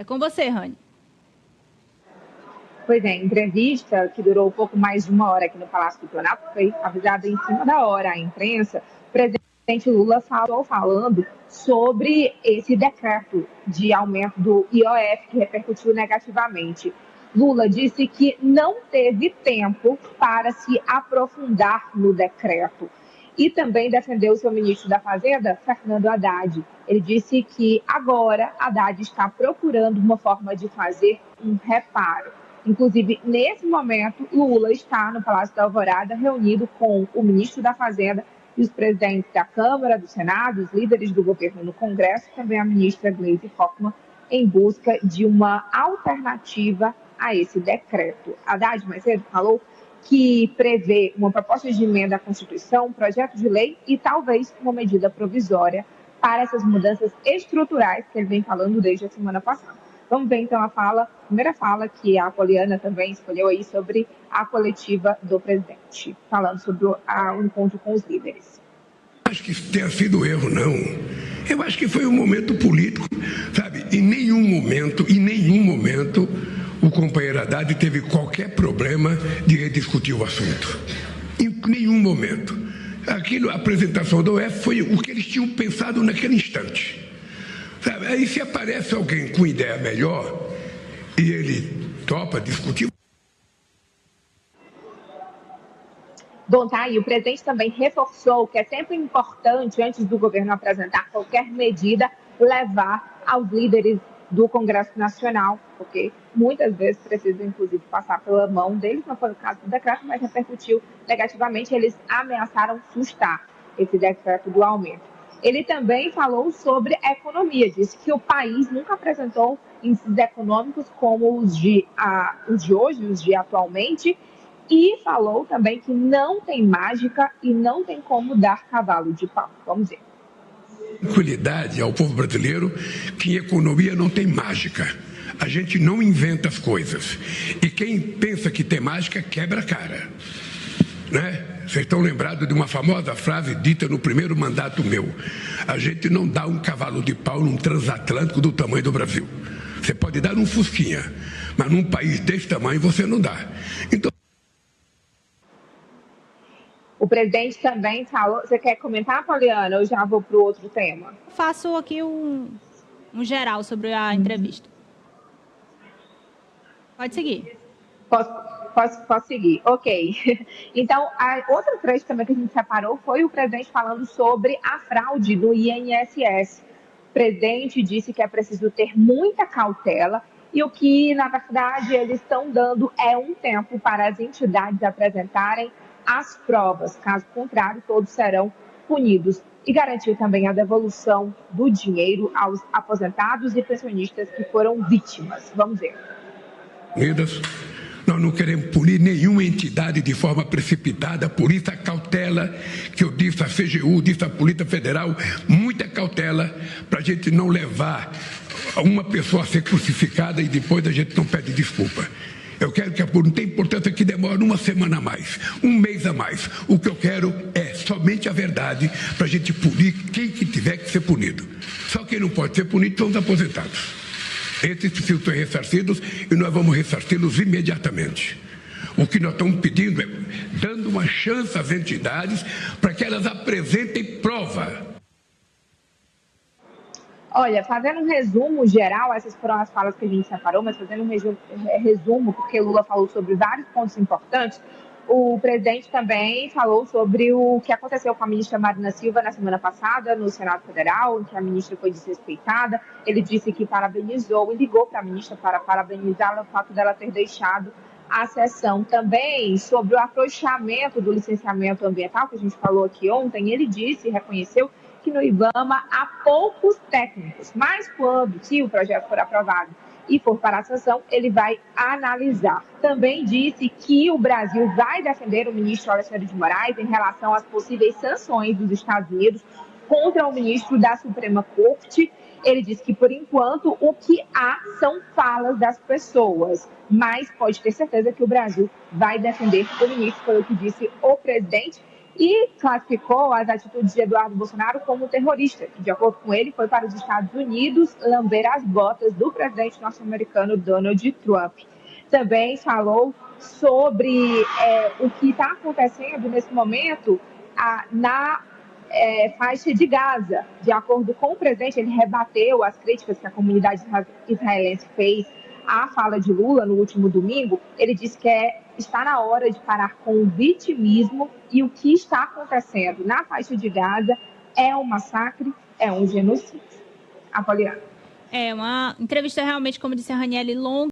É com você, Rani. Pois é, entrevista que durou um pouco mais de 1 hora aqui no Palácio do Planalto, foi avisada em cima da hora à imprensa. O presidente Lula falando sobre esse decreto de aumento do IOF que repercutiu negativamente. Lula disse que não teve tempo para se aprofundar no decreto. E também defendeu o seu ministro da Fazenda, Fernando Haddad. Ele disse que agora Haddad está procurando uma forma de fazer um reparo. Inclusive, nesse momento, Lula está no Palácio da Alvorada, reunido com o ministro da Fazenda e os presidentes da Câmara, do Senado, os líderes do governo no Congresso, e também a ministra Gleisi Hoffmann, em busca de uma alternativa a esse decreto. Haddad, mais cedo, falou que prevê uma proposta de emenda à Constituição, um projeto de lei e talvez uma medida provisória para essas mudanças estruturais que ele vem falando desde a semana passada. Vamos ver então a primeira fala que a Poliana também escolheu aí sobre a coletiva do presidente, falando sobre o encontro com os líderes. Acho que isso tenha sido erro, não. Eu acho que foi um momento político, sabe? Em nenhum momento, o companheiro Haddad teve qualquer problema de rediscutir o assunto. Em nenhum momento. A apresentação do OF foi o que eles tinham pensado naquele instante. Sabe? Aí se aparece alguém com ideia melhor e ele topa discutir. Bom, tá aí. O presidente também reforçou que é sempre importante, antes do governo apresentar qualquer medida, levar aos líderes do Congresso Nacional, porque muitas vezes precisa, inclusive, passar pela mão deles. Não foi o caso do decreto, mas repercutiu negativamente. Eles ameaçaram sustar esse decreto do aumento. Ele também falou sobre a economia, disse que o país nunca apresentou índices econômicos como os de hoje, os de atualmente, e falou também que não tem mágica e não tem como dar cavalo de pau. Vamos ver. Tranquilidade ao povo brasileiro que em economia não tem mágica. A gente não inventa as coisas. E quem pensa que tem mágica, quebra a cara. Né? Vocês estão lembrados de uma famosa frase dita no primeiro mandato meu. A gente não dá um cavalo de pau num transatlântico do tamanho do Brasil. Você pode dar num fusquinha, mas num país desse tamanho você não dá. Então... O presidente também falou... Você quer comentar, Poliana, ou já vou para o outro tema? Faço aqui um geral sobre a entrevista. Pode seguir. Posso seguir? Ok. Então, outro trecho também que a gente separou foi o presidente falando sobre a fraude do INSS. O presidente disse que é preciso ter muita cautela e o que, na verdade, eles estão dando é um tempo para as entidades apresentarem as provas. Caso contrário, todos serão punidos. E garantiu também a devolução do dinheiro aos aposentados e pensionistas que foram vítimas. Vamos ver. Nós não queremos punir nenhuma entidade de forma precipitada, por isso a cautela que eu disse à CGU, disse à Polícia Federal, muita cautela para a gente não levar uma pessoa a ser crucificada e depois a gente não pede desculpa. Eu quero que não tem importância que demore 1 semana a mais, 1 mês a mais. O que eu quero é somente a verdade para a gente punir quem que tiver que ser punido. Só quem não pode ser punido são os aposentados. Esses precisam ser ressarcidos e nós vamos ressarci-los imediatamente. O que nós estamos pedindo é dando uma chance às entidades para que elas apresentem prova. Olha, fazendo um resumo geral, essas foram as falas que a gente separou, mas fazendo um resumo, porque Lula falou sobre vários pontos importantes, o presidente também falou sobre o que aconteceu com a ministra Marina Silva na semana passada no Senado Federal, em que a ministra foi desrespeitada. Ele disse que parabenizou e ligou para a ministra para parabenizá-la o fato dela ter deixado a sessão. Também sobre o afrouxamento do licenciamento ambiental, que a gente falou aqui ontem, ele disse e reconheceu que no IBAMA há poucos técnicos, mas se o projeto for aprovado e for para a sanção, ele vai analisar. Também disse que o Brasil vai defender o ministro Alexandre de Moraes em relação às possíveis sanções dos Estados Unidos contra o ministro da Suprema Corte. Ele disse que, por enquanto, o que há são falas das pessoas, mas pode ter certeza que o Brasil vai defender o ministro, foi o que disse o presidente. e classificou as atitudes de Eduardo Bolsonaro como terrorista, que, de acordo com ele, foi para os Estados Unidos lamber as botas do presidente norte-americano Donald Trump. Também falou sobre o que está acontecendo nesse momento na faixa de Gaza. De acordo com o presidente, ele rebateu as críticas que a comunidade israelense fez à fala de Lula no último domingo. Ele disse que está na hora de parar com o vitimismo e o que está acontecendo na faixa de Gaza é um massacre, é um genocídio. Apoliana. É uma entrevista realmente, como disse a Raniele, longa.